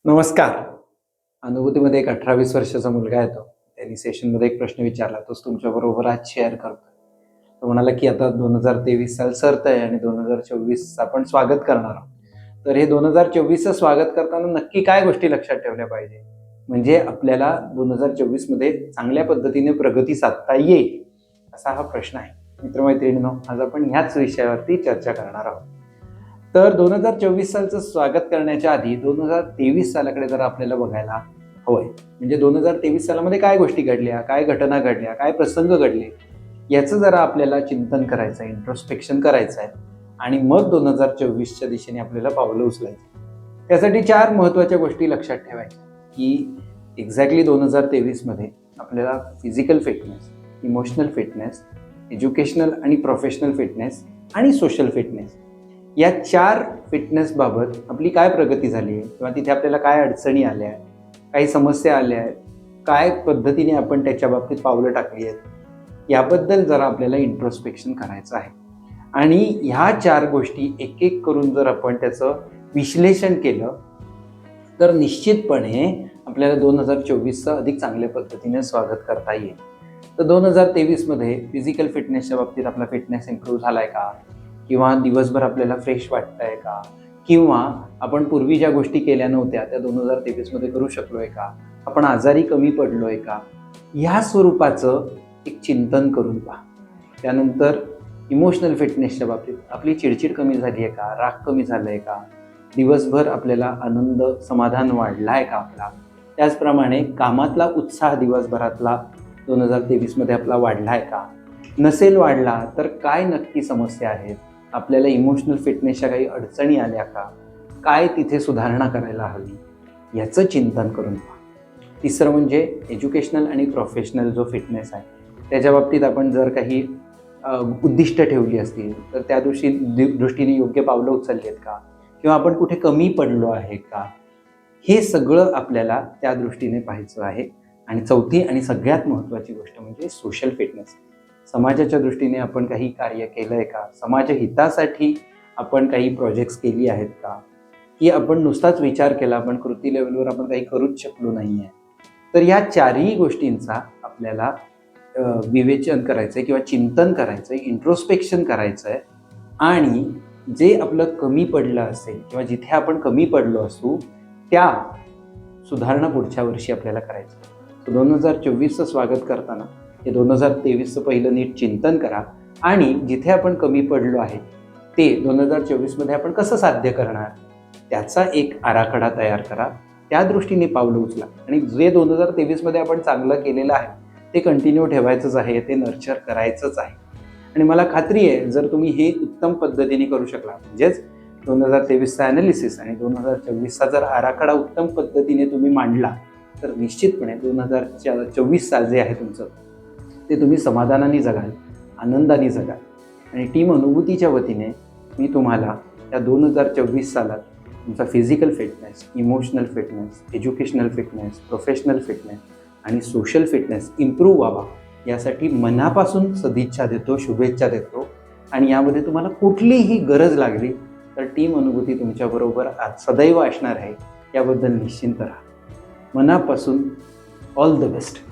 नमस्कार. अनुभूतीमध्ये एक 18-20 वर्षाचा मुलगा येतो. त्यांनी सेशनमध्ये एक प्रश्न विचारला, तोच तुमच्याबरोबर आज शेअर करतोय. तो म्हणाला की आता 2023 साल सरतंय आणि 2024 आपण स्वागत करणार आहोत. तर हे 2024चं स्वागत करताना नक्की काय गोष्टी लक्षात ठेवल्या पाहिजे, म्हणजे आपल्याला 2024 मध्ये चांगल्या पद्धतीने प्रगती साधता येईल, असा हा प्रश्न आहे. मित्रमैत्रिणींनो, आज आपण ह्याच विषयावरती चर्चा करणार आहोत. तर 2024 सालचं स्वागत करण्याच्या आधी 2023 सालाकडे जर आपल्याला बघायला हवंय. म्हणजे 2023 सालामध्ये काय गोष्टी घडल्या, काय घटना घडल्या, काय प्रसंग घडले, याचं जरा आपल्याला चिंतन करायचं आहे, इंट्रोस्पेक्शन करायचं आहे आणि मग 2024च्या दिशेने आपल्याला पावलं उचलायची. त्यासाठी 4 महत्त्वाच्या गोष्टी लक्षात ठेवायच्या की एक्झॅक्टली 2023 मध्ये आपल्याला physical fitness, emotional fitness, educational आणि प्रोफेशनल फिटनेस आणि सोशल फिटनेस, या 4 फिटनेस बाबत आपली काय प्रगती झाली आहे किंवा तिथे आपल्याला काय अडचणी आल्या आहेत, काही समस्या आल्या आहेत, काय पद्धतीने आपण त्याच्या बाबतीत पावलं टाकली आहेत, याबद्दल जरा आपल्याला इंट्रोस्पेक्शन करायचं आहे. आणि ह्या 4 गोष्टी एक एक करून जर आपण त्याचं विश्लेषण केलं तर निश्चितपणे आपल्याला 2024चं अधिक चांगल्या पद्धतीने स्वागत करता येईल. तर 2023 मध्ये फिजिकल फिटनेसच्या बाबतीत आपला फिटनेस इम्प्रूव्ह झालाय का, किंवा दिवसभर आपल्याला फ्रेश वाटतंय का, किंवा आपण पूर्वी ज्या गोष्टी केल्या नव्हत्या त्या 2023 मध्ये करू शकलोय का, आपण आजारी कमी पडलोय का, ह्या स्वरूपाचं एक चिंतन करून पहा. त्यानंतर इमोशनल फिटनेसच्या बाबतीत आपली चिडचिड कमी झाली आहे का, राग कमी झालाय का, दिवसभर आपल्याला आनंद समाधान वाढलाय का आपला, त्याचप्रमाणे कामातला उत्साह दिवसभरातला 2023 मध्ये आपला वाढलाय का, नसेल वाढला तर काय नक्की समस्या आहेत, आपल्याला इमोशनल फिटनेसच्या काही अडचणी आल्या का, काय तिथे सुधारणा करायला हवी, याचं चिंतन करून पहा. तिसरं म्हणजे एज्युकेशनल आणि प्रोफेशनल जो फिटनेस आहे त्याच्या बाबतीत आपण जर काही उद्दिष्ट ठेवली असतील तर त्या दृष्टीने योग्य पावलं उचलली आहेत का, किंवा आपण कुठे कमी पडलो आहे का, हे सगळं आपल्याला त्या दृष्टीने पाहायचं आहे. आणि चौथी आणि सगळ्यात महत्त्वाची गोष्ट म्हणजे सोशल फिटनेस. समाजाच्या दृष्टीने आपण काही कार्य केलं आहे का, समाजहितासाठी आपण काही प्रोजेक्ट्स केली आहेत का, की आपण नुसताच विचार केला पण कृती लेवलवर आपण काही करूच शकलो नाही आहे. तर या 4ही गोष्टींचा आपल्याला विवेचन करायचं आहे किंवा चिंतन करायचं आहे, इंट्रोस्पेक्शन करायचं आहे. आणि जे आपलं कमी पडलं असेल किंवा जिथे आपण कमी पडलो असू त्या सुधारणा पुढच्या वर्षी आपल्याला करायचं. 2024चं स्वागत करताना हे 2023चं पहिलं नीट चिंतन करा आणि जिथे आपण कमी पडलो आहे ते 2024 मध्ये आपण कसं साध्य करणार त्याचा एक आराखडा तयार करा, त्या दृष्टीने पावलं उचला. आणि जे 2023 मध्ये आपण चांगलं केलेलं आहे ते कंटिन्यू ठेवायचंच आहे, ते नर्चर करायचंच आहे. आणि मला खात्री आहे जर तुम्ही हे उत्तम पद्धतीने करू शकला, म्हणजेच 2023चा ॲनालिसिस आणि 2024चा जर आराखडा उत्तम पद्धतीने तुम्ही मांडला तर निश्चितपणे 2024 साल जे आहे तुमचं ते तुम्ही समाधानाने जगाल, आनंदाने जगाल. आणि टीम अनुभूतीच्या वतीने मी तुम्हाला या 2024 सालात तुमचा physical fitness, emotional fitness, educational fitness, professional fitness आणि सोशल फिटनेस इम्प्रूव्ह व्हावा यासाठी मनापासून सदिच्छा देतो, शुभेच्छा देतो. आणि यामध्ये तुम्हाला कुठलीही गरज लागली तर टीम अनुभूती तुमच्याबरोबर सदैव असणार आहे, याबद्दल निश्चिंत राहा. मनापासून ऑल द बेस्ट.